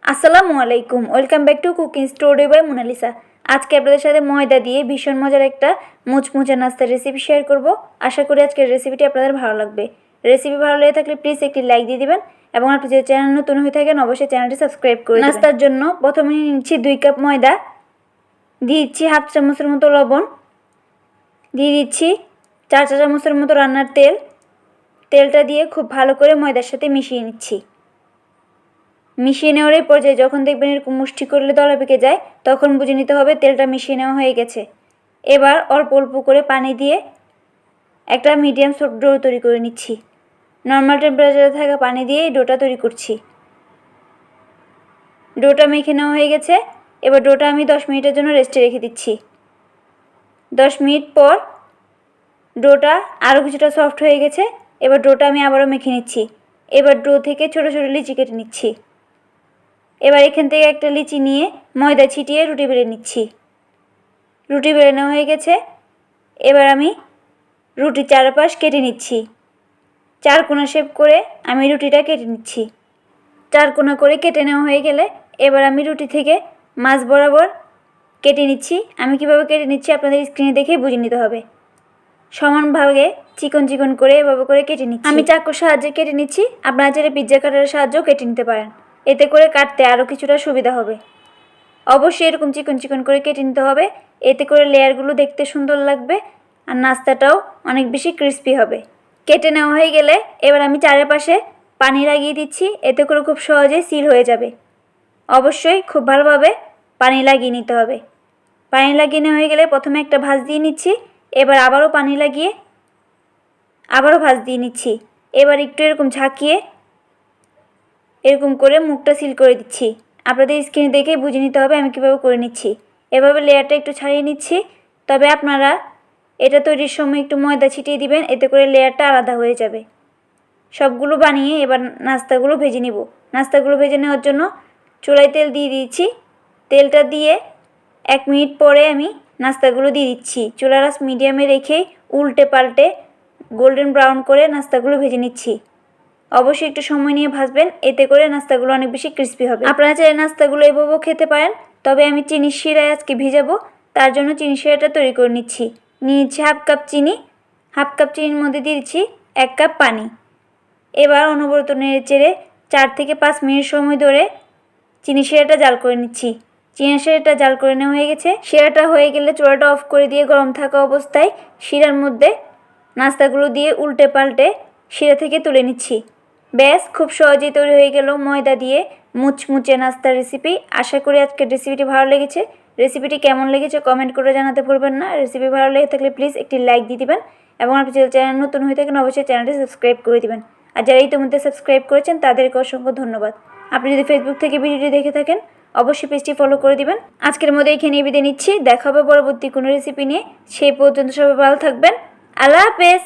আসসালামু আলাইকুম, welcome back to cooking story by Munalisa. আজকে আপনাদের সাথে ময়দা দিয়ে ভীষণ মজার একটা মুচমুচে নাস্তার রেসিপি শেয়ার করব। আশা করি আজকের রেসিপিটি আপনাদের ভালো লাগবে। রেসিপি ভালো লেগে থাকলে প্লিজ একটি লাইক দিয়ে দিবেন এবং আপনি যদি চ্যানেল নতুন হয়ে থাকেন অবশ্যই চ্যানেলটি সাবস্ক্রাইব করে দিবেন। নাস্তার জন্য প্রথমে নিচ্ছি 2 কাপ ময়দা, দিয়ে দিচ্ছি হাফ চামচের মতো লবণ, দিয়ে দিচ্ছি 4 চা চামচের মতো রান্নার তেল। তেলটা দিয়ে খুব ভালো করে ময়দার সাথে মিশিয়ে নিচ্ছি। মিশিয়ে নেওয়ার এই পর্যায়ে যখন দেখবেন এরকম মুষ্টি করলে দলা পেকে যায় তখন বুঝে নিতে হবে তেলটা মিশিয়ে নেওয়া হয়ে গেছে। এবার অল্প অল্প করে পানি দিয়ে একটা মিডিয়াম সফট ডো তৈরি করে নিচ্ছি। নর্মাল টেম্পারেচারে থাকা পানি দিয়ে এই ডোটা তৈরি করছি। ডোটা মেখে নেওয়া হয়ে গেছে। এবার ডোটা আমি 10 মিনিটের জন্য রেস্টে রেখে দিচ্ছি। 10 মিনিট পর ডোটা আরও কিছুটা সফট হয়ে গেছে। এবার ডোটা আমি আবারও মেখে নিচ্ছি। এবার ডো থেকে ছোটো ছোটো লিচি কেটে নিচ্ছি। এবার এখান থেকে একটা লিচি নিয়ে ময়দা ছিটিয়ে রুটি বেলে নিচ্ছি। রুটি বেলে নেওয়া হয়ে গেছে। এবার আমি রুটির চারপাশ কেটে নিচ্ছি। 4 কোণা শেপ করে আমি রুটিটা কেটে নিচ্ছি। 4 কোণা করে কেটে নেওয়া হয়ে গেলে এবার আমি রুটি থেকে মাঝ বরাবর কেটে নিচ্ছি। আমি কীভাবে কেটে নিচ্ছি আপনাদের স্ক্রিনে দেখেই বুঝে নিতে হবে। সমান ভাগে চিকন চিকন করে এভাবে করে কেটে নিচ্ছি। আমি চাকুর সাহায্যে কেটে নিচ্ছি। আপনারা চাইলে পিৎজা কাটারের সাহায্যেও কেটে নিতে পারেন, এতে করে কাটতে আরও কিছুটা সুবিধা হবে। অবশ্যই এরকম চিকন চিকন করে কেটে নিতে হবে, এতে করে লেয়ারগুলো দেখতে সুন্দর লাগবে আর নাস্তাটাও অনেক বেশি ক্রিস্পি হবে। কেটে নেওয়া হয়ে গেলে এবার আমি চারপাশে পানি লাগিয়ে দিচ্ছি, এতে করে খুব সহজেই সিল হয়ে যাবে। অবশ্যই খুব ভালোভাবে পানি লাগিয়ে নিতে হবে। পানি লাগিয়ে নেওয়া হয়ে গেলে প্রথমে একটা ভাঁজ দিয়ে নিচ্ছি। এবার আবারও পানি লাগিয়ে আবারও ভাঁজ দিয়ে নিচ্ছি। এবার একটু এরকম ঝাঁকিয়ে এরকম করে মুখটা সিল করে দিচ্ছি। আপনাদের স্ক্রিনে দেখেই বুঝে নিতে হবে আমি কীভাবে করে নিচ্ছি। এভাবে লেয়ারটা একটু ছাড়িয়ে নিচ্ছি। তবে আপনারা এটা তৈরির সময় একটু ময়দা ছিটিয়ে দিবেন, এতে করে লেয়ারটা আলাদা হয়ে যাবে। সবগুলো বানিয়ে এবার নাস্তাগুলো ভেজে নিব। নাস্তাগুলো ভেজে নেওয়ার জন্য চুলায় তেল দিয়ে দিয়েছি। তেলটা দিয়ে 1 মিনিট পরে আমি নাস্তাগুলো দিয়ে দিচ্ছি। চুলার আঁচ মিডিয়ামে রেখে উল্টে পাল্টে গোল্ডেন ব্রাউন করে নাস্তাগুলো ভেজে নিচ্ছি। অবশ্যই একটু সময় নিয়ে ভাজবেন, এতে করে নাস্তাগুলো অনেক বেশি ক্রিস্পি হবে। আপনারা চাইলে নাস্তাগুলো এভাবেও খেতে পারেন, তবে আমি চিনির শিরায় আজকে ভিজাবো, তার জন্য চিনির শিরাটা তৈরি করে নিচ্ছি। নিয়ে নিচ্ছি হাফ কাপ চিনি। হাফ কাপ চিনির মধ্যে দিয়ে দিচ্ছি 1 কাপ পানি। এবার অনবরত নেড়ে চেড়ে 4 থেকে 5 মিনিট সময় ধরে চিনি শিরাটা জাল করে নিচ্ছি। চিনি শিরাটা জাল করে নেওয়া হয়ে গেছে। শিরাটা হয়ে গেলে চুলাটা অফ করে দিয়ে গরম থাকা অবস্থায় শিরার মধ্যে নাস্তাগুলো দিয়ে উল্টে পাল্টে শিরা থেকে তুলে নিচ্ছি। ব্যাস, খুব সহজেই তৈরি হয়ে গেল ময়দা দিয়ে মুচমুচে নাস্তার রেসিপি। আশা করি আজকের রেসিপিটি ভালো লেগেছে। রেসিপিটি কেমন লেগেছে কমেন্ট করে জানাতে ভুলবেন না। রেসিপি ভালো লেগে থাকলে প্লিজ একটি লাইক দিয়ে দিবেন এবং আপনি যদি চ্যানেল নতুন হয়ে থাকেন অবশ্যই চ্যানেলটি সাবস্ক্রাইব করে দিবেন। আর যারা ইতিমধ্যে সাবস্ক্রাইব করেছেন তাদেরকে অসংখ্য ধন্যবাদ। আপনি যদি ফেসবুক থেকে ভিডিওটি দেখে থাকেন অবশ্যই পেজটি ফলো করে দিবেন। আজকের মধ্যে এখানে বিদায় নিচ্ছি। দেখা হবে পরবর্তী কোনো রেসিপি নিয়ে। সেই পর্যন্ত সবাই ভালো থাকবেন। আল্লাহ হাফেজ।